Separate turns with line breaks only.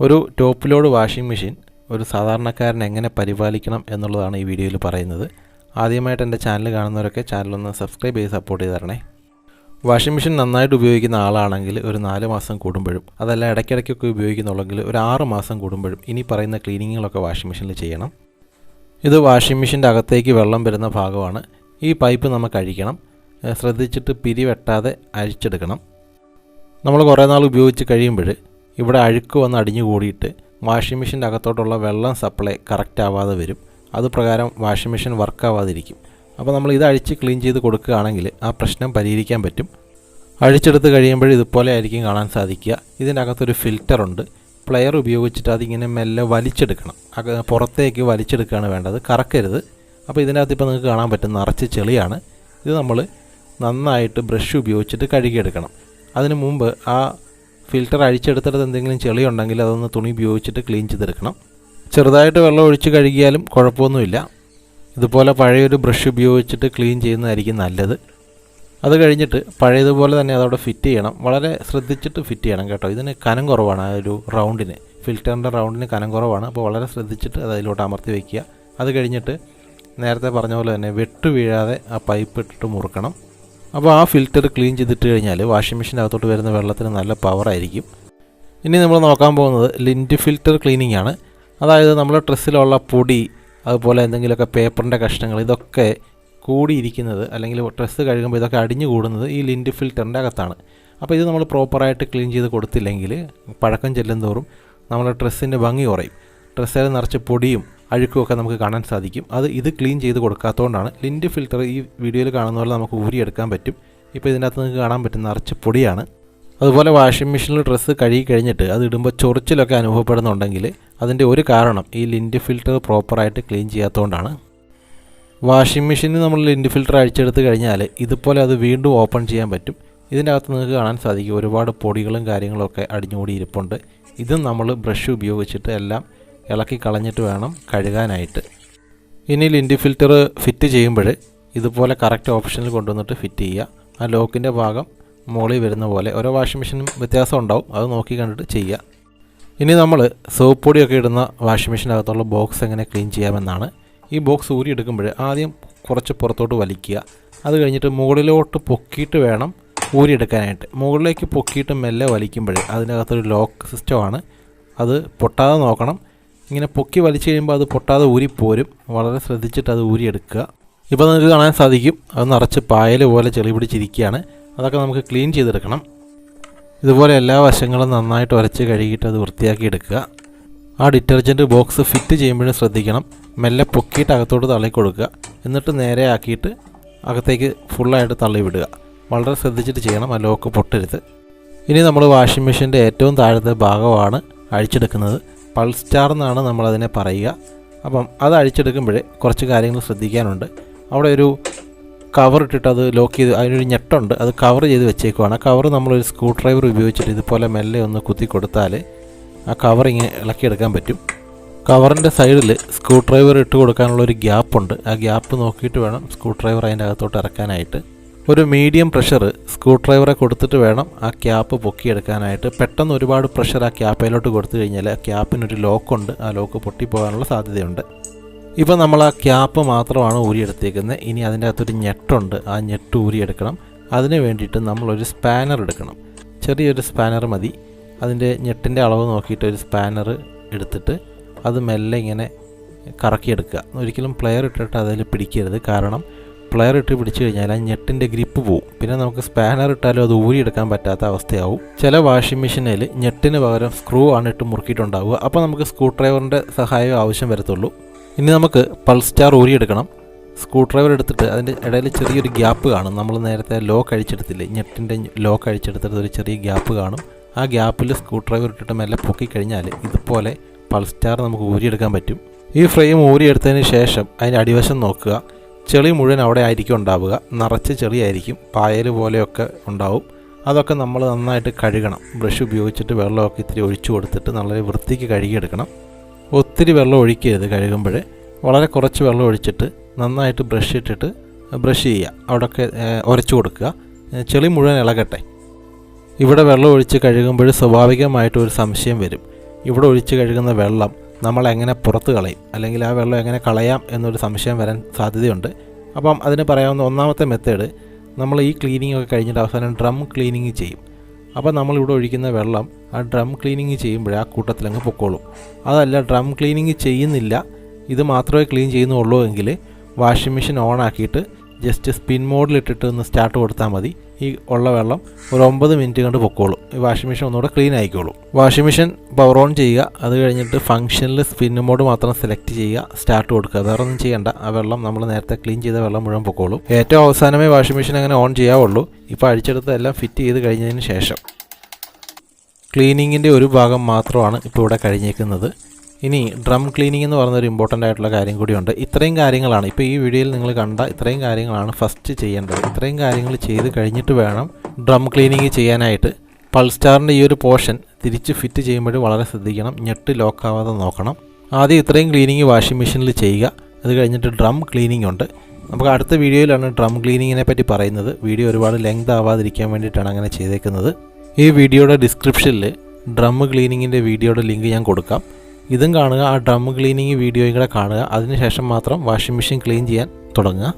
ഒരു top load washing machine ഒരു സാധാരണക്കാരൻ എങ്ങനെ പരിപാലിക്കണം എന്നുള്ളതാണ് ഈ വീഡിയോയിൽ പറയുന്നത്. ആദ്യമായിട്ട് എൻ്റെ ചാനൽ കാണുന്നവരൊക്കെ ചാനലൊന്ന് സബ്സ്ക്രൈബ് ചെയ്ത് സപ്പോർട്ട് ചെയ്ത് തരണേ. വാഷിംഗ് മെഷീൻ നന്നായിട്ട് ഉപയോഗിക്കുന്ന ആളാണെങ്കിൽ ഒരു 4 മാസം കൂടുമ്പോഴും, അതല്ല ഇടയ്ക്കിടയ്ക്കൊക്കെ ഉപയോഗിക്കുന്നുള്ളെങ്കിൽ ഒരു 6 മാസം കൂടുമ്പോഴും ഇനി പറയുന്ന ക്ലീനിങ്ങുകളൊക്കെ വാഷിംഗ് മെഷീനിൽ ചെയ്യണം. ഇത് വാഷിംഗ് മെഷീൻ്റെ അകത്തേക്ക് വെള്ളം വരുന്ന ഭാഗമാണ്. ഈ പൈപ്പ് നമുക്ക് അഴിക്കണം. ശ്രദ്ധിച്ചിട്ട് പിരിവെട്ടാതെ അഴിച്ചെടുക്കണം. നമ്മൾ കുറേ നാൾ ഉപയോഗിച്ച് കഴിയുമ്പോൾ ഇവിടെ അഴുക്ക് വന്ന് അടിഞ്ഞു കൂടിയിട്ട് വാഷിംഗ് മെഷീൻ്റെ അകത്തോട്ടുള്ള വെള്ളം സപ്ലൈ കറക്റ്റ് ആവാതെ വരും. അത് പ്രകാരം വാഷിംഗ് മെഷീൻ വർക്കാവാതിരിക്കും. അപ്പോൾ നമ്മൾ ഇത് അഴിച്ച് ക്ലീൻ ചെയ്ത് കൊടുക്കുകയാണെങ്കിൽ ആ പ്രശ്നം പരിഹരിക്കാൻ പറ്റും. അഴിച്ചെടുത്ത് കഴിയുമ്പോൾ ഇതുപോലെ ആയിരിക്കും കാണാൻ സാധിക്കുക. ഇതിൻ്റെ അകത്തൊരു ഫിൽറ്ററുണ്ട്. പ്ലെയർ ഉപയോഗിച്ചിട്ട് അതിങ്ങനെ മെല്ലെ വലിച്ചെടുക്കണം. പുറത്തേക്ക് വലിച്ചെടുക്കുകയാണ് വേണ്ടത്, കറക്കരുത്. അപ്പോൾ ഇതിനകത്ത് ഇപ്പോൾ നിങ്ങൾക്ക് കാണാൻ പറ്റും നിറച്ച് ചെളിയാണ്. ഇത് നമ്മൾ നന്നായിട്ട് ബ്രഷ് ഉപയോഗിച്ചിട്ട് കഴുകിയെടുക്കണം. അതിന് മുമ്പ് ആ ഫിൽറ്റർ അഴിച്ചെടുത്തിട്ട് എന്തെങ്കിലും ചെളി ഉണ്ടെങ്കിൽ അതൊന്ന് തുണി ഉപയോഗിച്ചിട്ട് ക്ലീൻ ചെയ്തെടുക്കണം. ചെറുതായിട്ട് വെള്ളം ഒഴിച്ച് കഴുകിയാലും കുഴപ്പമൊന്നുമില്ല. ഇതുപോലെ പഴയൊരു ബ്രഷ് ഉപയോഗിച്ചിട്ട് ക്ലീൻ ചെയ്യുന്നതായിരിക്കും നല്ലത്. അത് കഴിഞ്ഞിട്ട് പഴയതുപോലെ തന്നെ അതവിടെ ഫിറ്റ് ചെയ്യണം. വളരെ ശ്രദ്ധിച്ചിട്ട് ഫിറ്റ് ചെയ്യണം കേട്ടോ. ഇതിന് കനം കുറവാണ്. ആ ഒരു റൗണ്ടിന്, ഫിൽറ്ററിൻ്റെ റൗണ്ടിന് കനം കുറവാണ്. അപ്പോൾ വളരെ ശ്രദ്ധിച്ചിട്ട് അത് അതിലോട്ട് അമർത്തി വയ്ക്കുക. അത് കഴിഞ്ഞിട്ട് നേരത്തെ പറഞ്ഞ പോലെ തന്നെ വെട്ട് വീഴാതെ ആ പൈപ്പ് ഇട്ടിട്ട് മുറുക്കണം. അപ്പോൾ ആ ഫിൽറ്റർ ക്ലീൻ ചെയ്തിട്ട് കഴിഞ്ഞാൽ വാഷിംഗ് മെഷീൻ്റെ അകത്തോട്ട് വരുന്ന വെള്ളത്തിന് നല്ല പവറായിരിക്കും. ഇനി നമ്മൾ നോക്കാൻ പോകുന്നത് ലിൻറ്റ് ഫിൽറ്റർ ക്ലീനിങ് ആണ്. അതായത് നമ്മുടെ ഡ്രസ്സിലുള്ള പൊടി, അതുപോലെ എന്തെങ്കിലുമൊക്കെ പേപ്പറിൻ്റെ കഷ്ണങ്ങൾ, ഇതൊക്കെ കൂടിയിരിക്കുന്നത് അല്ലെങ്കിൽ ഡ്രസ്സ് കഴുകുമ്പോൾ ഇതൊക്കെ അടിഞ്ഞു കൂടുന്നത് ഈ ലിൻറ്റ് ഫിൽറ്ററിൻ്റെ അകത്താണ്. അപ്പോൾ ഇത് നമ്മൾ പ്രോപ്പറായിട്ട് ക്ലീൻ ചെയ്ത് കൊടുത്തില്ലെങ്കിൽ പഴക്കം ചെല്ലുന്തോറും നമ്മുടെ ഡ്രസ്സിൻ്റെ ഭംഗി കുറയും. ഡ്രസ്സിൽ നിറച്ച് പൊടിയും അഴുക്കുമൊക്കെ നമുക്ക് കാണാൻ സാധിക്കും. ഇത് ക്ലീൻ ചെയ്ത് കൊടുക്കാത്തതുകൊണ്ടാണ്. ലിൻറ്റ് ഫിൽറ്റർ ഈ വീഡിയോയിൽ കാണുന്ന പോലെ നമുക്ക് ഊരിയെടുക്കാൻ പറ്റും. ഇപ്പോൾ ഇതിനകത്ത് നിങ്ങൾക്ക് കാണാൻ പറ്റും നിറച്ച് പൊടിയാണ്. അതുപോലെ വാഷിംഗ് മെഷീനിൽ ഡ്രസ്സ് കഴുകി കഴിഞ്ഞിട്ട് അത് ഇടുമ്പോൾ ചൊറിച്ചിലൊക്കെ അനുഭവപ്പെടുന്നുണ്ടെങ്കിൽ അതിൻ്റെ ഒരു കാരണം ഈ ലിൻറ്റ് ഫിൽറ്റർ പ്രോപ്പറായിട്ട് ക്ലീൻ ചെയ്യാത്തതുകൊണ്ടാണ്. വാഷിംഗ് മെഷീനിൽ നമ്മൾ ലിൻറ്റ് ഫിൽറ്റർ അഴിച്ചെടുത്ത് കഴിഞ്ഞാൽ ഇതുപോലെ അത് വീണ്ടും ഓപ്പൺ ചെയ്യാൻ പറ്റും. ഇതിൻ്റെ അകത്ത് നിങ്ങൾക്ക് കാണാൻ സാധിക്കും ഒരുപാട് പൊടികളും കാര്യങ്ങളൊക്കെ അടിഞ്ഞുകൂടി ഇരിപ്പുണ്ട്. ഇതും നമ്മൾ ബ്രഷ് ഉപയോഗിച്ചിട്ട് എല്ലാം ഇളക്കി കളഞ്ഞിട്ട് വേണം കഴുകാനായിട്ട്. ഇനി ലിൻറ്റ് ഫിൽറ്റർ ഫിറ്റ് ചെയ്യുമ്പോൾ ഇതുപോലെ കറക്റ്റ് ഓപ്ഷനിൽ കൊണ്ടുവന്നിട്ട് ഫിറ്റ് ചെയ്യുക. ആ ലോക്കിൻ്റെ ഭാഗം മുകളിൽ വരുന്ന പോലെ. ഓരോ വാഷിംഗ് മെഷീനും വ്യത്യാസം ഉണ്ടാവും, അത് നോക്കി കണ്ടിട്ട് ചെയ്യുക. ഇനി നമ്മൾ സോപ്പ് പൊടിയൊക്കെ ഇടുന്ന വാഷിംഗ് മെഷീനകത്തുള്ള ബോക്സ് എങ്ങനെ ക്ലീൻ ചെയ്യാമെന്നാണ്. ഈ ബോക്സ് ഊരി എടുക്കുമ്പോൾ ആദ്യം കുറച്ച് പുറത്തോട്ട് വലിക്കുക. അത് കഴിഞ്ഞിട്ട് മുകളിലോട്ട് പൊക്കിയിട്ട് വേണം ഊരിയെടുക്കാനായിട്ട്. മുകളിലേക്ക് പൊക്കിയിട്ട് മെല്ലെ വലിക്കുമ്പോൾ അതിനകത്തൊരു ലോക്ക് സിസ്റ്റമാണ്. അത് പൊട്ടാതെ നോക്കണം. ഇങ്ങനെ പൊക്കി വലിച്ചു കഴിയുമ്പോൾ അത് പൊട്ടാതെ ഊരിപ്പോരും. വളരെ ശ്രദ്ധിച്ചിട്ട് അത് ഊരിയെടുക്കുക. ഇപ്പോൾ നിങ്ങൾക്ക് കാണാൻ സാധിക്കും അത് നിറച്ച് പായൽ പോലെ ചെളി പിടിച്ചിരിക്കുകയാണ്. അതൊക്കെ നമുക്ക് ക്ലീൻ ചെയ്തെടുക്കണം. ഇതുപോലെ എല്ലാ വശങ്ങളും നന്നായിട്ട് ഉരച്ച് കഴുകിയിട്ട് അത് വൃത്തിയാക്കി എടുക്കുക. ആ ഡിറ്റർജൻറ്റ് ബോക്സ് ഫിറ്റ് ചെയ്യുമ്പോഴും ശ്രദ്ധിക്കണം. മെല്ലെ പൊക്കിയിട്ട് അകത്തോട്ട് തള്ളി കൊടുക്കുക. എന്നിട്ട് നേരെ ആക്കിയിട്ട് അകത്തേക്ക് ഫുള്ളായിട്ട് തള്ളി വിടുക. വളരെ ശ്രദ്ധിച്ചിട്ട് ചെയ്യണം, ആ ലോക്ക് പൊട്ടരുത്. ഇനി നമ്മൾ വാഷിംഗ് മെഷീൻ്റെ ഏറ്റവും താഴത്തെ ഭാഗമാണ് അഴിച്ചെടുക്കുന്നത്. പൾസ് സ്റ്റാർ എന്നാണ് നമ്മളതിനെ പറയുക. അപ്പം അത് അഴിച്ചെടുക്കുമ്പോൾ കുറച്ച് കാര്യങ്ങൾ ശ്രദ്ധിക്കാനുണ്ട്. അവിടെ ഒരു കവർ ഇട്ടിട്ട് അത് ലോക്ക് ചെയ്ത് അതിനൊരു ഞെട്ടുണ്ട്, അത് കവർ ചെയ്ത് വെച്ചേക്കുവാണ്. ആ കവർ നമ്മളൊരു സ്ക്രൂ ഡ്രൈവർ ഉപയോഗിച്ചിട്ട് ഇതുപോലെ മെല്ലെ ഒന്ന് കുത്തി കൊടുത്താൽ ആ കവർ ഇങ്ങനെ ഇളക്കിയെടുക്കാൻ പറ്റും. കവറിൻ്റെ സൈഡിൽ സ്ക്രൂ ഡ്രൈവർ ഇട്ട് കൊടുക്കാനുള്ളൊരു ഗ്യാപ്പുണ്ട്. ആ ഗ്യാപ്പ് നോക്കിയിട്ട് വേണം സ്ക്രൂ ഡ്രൈവർ അതിൻ്റെ അകത്തോട്ട് ഇറക്കാനായിട്ട്. ഒരു മീഡിയം പ്രഷർ സ്ക്രൂ ഡ്രൈവറെ കൊടുത്തിട്ട് വേണം ആ ക്യാപ്പ് പൊക്കിയെടുക്കാനായിട്ട്. പെട്ടെന്ന് ഒരുപാട് പ്രഷർ ആ ക്യാപ്പിലോട്ട് കൊടുത്തു കഴിഞ്ഞാൽ ആ ക്യാപ്പിനൊരു ലോക്കുണ്ട്, ആ ലോക്ക് പൊട്ടിപ്പോകാനുള്ള സാധ്യതയുണ്ട്. ഇപ്പോൾ നമ്മൾ ആ ക്യാപ്പ് മാത്രമാണ് ഊരിയെടുത്തേക്കുന്നത്. ഇനി അതിൻ്റെ അകത്തൊരു ഞെട്ടുണ്ട്, ആ ഞെട്ട് ഊരിയെടുക്കണം. അതിന് വേണ്ടിയിട്ട് നമ്മളൊരു സ്പാനർ എടുക്കണം. ചെറിയൊരു സ്പാനർ മതി. അതിൻ്റെ ഞെട്ടിൻ്റെ അളവ് നോക്കിയിട്ട് ഒരു സ്പാനർ എടുത്തിട്ട് അത് മെല്ലെ ഇങ്ങനെ കറക്കിയെടുക്കുക. ഒരിക്കലും പ്ലെയർ ഇട്ടിട്ട് അതിൽ പിടിക്കരുത്. കാരണം പ്ലെയർ ഇട്ട് പിടിച്ചു കഴിഞ്ഞാൽ ആ ഞെട്ടിൻ്റെ ഗ്രിപ്പ് പോവും. പിന്നെ നമുക്ക് സ്പാനർ ഇട്ടാലും അത് ഊരിയെടുക്കാൻ പറ്റാത്ത അവസ്ഥയാവും. ചില വാഷിംഗ് മെഷീനിൽ ഞെട്ടിന് പകരം സ്ക്രൂ ആണ് ഇട്ട് മുറുക്കിയിട്ടുണ്ടാവുക. അപ്പോൾ നമുക്ക് സ്ക്രൂ ഡ്രൈവറിൻ്റെ സഹായം ആവശ്യം വരത്തുള്ളൂ. ഇനി നമുക്ക് പൾസ് സ്റ്റാർ ഊരിയെടുക്കണം. സ്ക്രൂ ഡ്രൈവർ എടുത്തിട്ട് അതിൻ്റെ ഇടയിൽ ചെറിയൊരു ഗ്യാപ്പ് കാണും. നമ്മൾ നേരത്തെ ലോക്ക് അഴിച്ചെടുത്തില്ലേ, ഞെട്ടിൻ്റെ ലോക്ക് അഴിച്ചെടുത്തിട്ട് ഒരു ചെറിയ ഗ്യാപ്പ് കാണും. ആ ഗ്യാപ്പിൽ സ്ക്രൂ ഡ്രൈവർ ഇട്ടിട്ട് മെല്ലെ പൊക്കി കഴിഞ്ഞാൽ ഇതുപോലെ പൾസ് സ്റ്റാർ നമുക്ക് ഊരിയെടുക്കാൻ പറ്റും. ഈ ഫ്രെയിം ഊരിയെടുത്തതിന് ശേഷം അതിൻ്റെ അടിവശം നോക്കുക. ചെളി മുഴുവൻ അവിടെ ആയിരിക്കും ഉണ്ടാവുക. നിറച്ച് ചെളിയായിരിക്കും, പായൽ പോലെയൊക്കെ ഉണ്ടാവും. അതൊക്കെ നമ്മൾ നന്നായിട്ട് കഴുകണം. ബ്രഷ് ഉപയോഗിച്ചിട്ട് വെള്ളമൊക്കെ ഇത്തിരി ഒഴിച്ചു കൊടുത്തിട്ട് നല്ല വൃത്തിക്ക് കഴുകിയെടുക്കണം. ഒത്തിരി വെള്ളം ഒഴിക്കരുത് കഴുകുമ്പോൾ. വളരെ കുറച്ച് വെള്ളം ഒഴിച്ചിട്ട് നന്നായിട്ട് ബ്രഷ് ഇട്ടിട്ട് ബ്രഷ് ചെയ്യുക. അവിടെയൊക്കെ ഉരച്ചു കൊടുക്കുക. ചെളി മുഴുവൻ ഇളകട്ടെ. ഇവിടെ വെള്ളം ഒഴിച്ച് കഴുകുമ്പോൾ സ്വാഭാവികമായിട്ടൊരു സംശയം വരും. ഇവിടെ ഒഴിച്ച് കഴുകുന്ന വെള്ളം നമ്മൾ എങ്ങനെ പുറത്ത് കളയും, അല്ലെങ്കിൽ ആ വെള്ളം എങ്ങനെ കളയാം എന്നൊരു സംശയം വരാൻ സാധ്യതയുണ്ട്. അപ്പം അതിന് പറയാവുന്ന ഒന്നാമത്തെ മെത്തേഡ്, നമ്മൾ ഈ ക്ലീനിങ് ഒക്കെ കഴിഞ്ഞിട്ട് അവസാനം ഡ്രം ക്ലീനിങ് ചെയ്യും. അപ്പോൾ നമ്മളിവിടെ ഒഴിക്കുന്ന വെള്ളം ആ ഡ്രം ക്ലീനിങ് ചെയ്യുമ്പോഴേ ആ കൂട്ടത്തിലങ്ങ് പൊക്കോളും. അതല്ല ഡ്രം ക്ലീനിങ് ചെയ്യുന്നില്ല, ഇത് മാത്രമേ ക്ലീൻ ചെയ്യുന്നുള്ളൂ എങ്കിൽ വാഷിംഗ് മെഷീൻ ഓൺ ആക്കിയിട്ട് ജസ്റ്റ് സ്പിൻ മോഡിലിട്ടിട്ട് ഒന്ന് സ്റ്റാർട്ട് കൊടുത്താൽ മതി. ഈ ഉള്ള വെള്ളം ഒരു 9 മിനിറ്റ് കൊണ്ട് പൊക്കോളും. ഈ വാഷിംഗ് മെഷീൻ ഒന്നുകൂടെ ക്ലീൻ ആയിക്കോളും. വാഷിംഗ് മെഷീൻ പവർ ഓൺ ചെയ്യുക. അത് കഴിഞ്ഞിട്ട് ഫംഗ്ഷനിൽ സ്പിൻ മോഡ് മാത്രം സെലക്ട് ചെയ്യുക, സ്റ്റാർട്ട് കൊടുക്കുക. വേറെ ഒന്നും ചെയ്യേണ്ട. ആ വെള്ളം നമ്മൾ നേരത്തെ ക്ലീൻ ചെയ്ത വെള്ളം മുഴുവൻ പൊക്കോളും. ഏറ്റവും അവസാനമേ വാഷിംഗ് മെഷീൻ അങ്ങനെ ഓൺ ചെയ്യാവുള്ളൂ. ഇപ്പോൾ അഴിച്ചെടുത്ത് എല്ലാം ഫിറ്റ് ചെയ്ത് കഴിഞ്ഞതിന് ശേഷം ക്ലീനിങ്ങിൻ്റെ ഒരു ഭാഗം മാത്രമാണ് ഇപ്പോൾ ഇവിടെ കഴിഞ്ഞേക്കുന്നത്. ഇനി ഡ്രം ക്ലീനിങ് എന്ന് പറയുന്നൊരു ഇമ്പോർട്ടൻ്റ് ആയിട്ടുള്ള കാര്യം കൂടിയുണ്ട്. ഇത്രയും കാര്യങ്ങളാണ് ഇപ്പോൾ ഈ വീഡിയോയിൽ നിങ്ങൾ കണ്ട ഇത്രയും കാര്യങ്ങളാണ് ഫസ്റ്റ് ചെയ്യേണ്ടത്. ഇത്രയും കാര്യങ്ങൾ ചെയ്ത് കഴിഞ്ഞിട്ട് വേണം ഡ്രം ക്ലീനിങ് ചെയ്യാനായിട്ട്. പൾസ്റ്റാറിൻ്റെ ഈ ഒരു പോർഷൻ തിരിച്ച് ഫിറ്റ് ചെയ്യുമ്പോൾ വളരെ ശ്രദ്ധിക്കണം, ഞെട്ട് ലോക്കാവാതെ നോക്കണം. ആദ്യം ഇത്രയും ക്ലീനിങ് വാഷിംഗ് മെഷീനിൽ ചെയ്യുക. അത് കഴിഞ്ഞിട്ട് ഡ്രം ക്ലീനിങ് ഉണ്ട്. നമുക്ക് അടുത്ത വീഡിയോയിലാണ് ഡ്രം ക്ലീനിങ്ങിനെ പറ്റി പറയുന്നത്. വീഡിയോ ഒരുപാട് ലെങ്ത് ആവാതിരിക്കാൻ വേണ്ടിയിട്ടാണ് അങ്ങനെ ചെയ്തേക്കുന്നത്. ഈ വീഡിയോയുടെ ഡിസ്ക്രിപ്ഷനിൽ ഡ്രം ക്ലീനിങ്ങിൻ്റെ വീഡിയോയുടെ ലിങ്ക് ഞാൻ കൊടുക്കാം. ഇതും കാണുക, ആ ഡ്രം ക്ലീനിങ് വീഡിയോയും കൂടെ കാണുക. അതിനുശേഷം മാത്രം വാഷിംഗ് മെഷീൻ ക്ലീൻ ചെയ്യാൻ തുടങ്ങുക.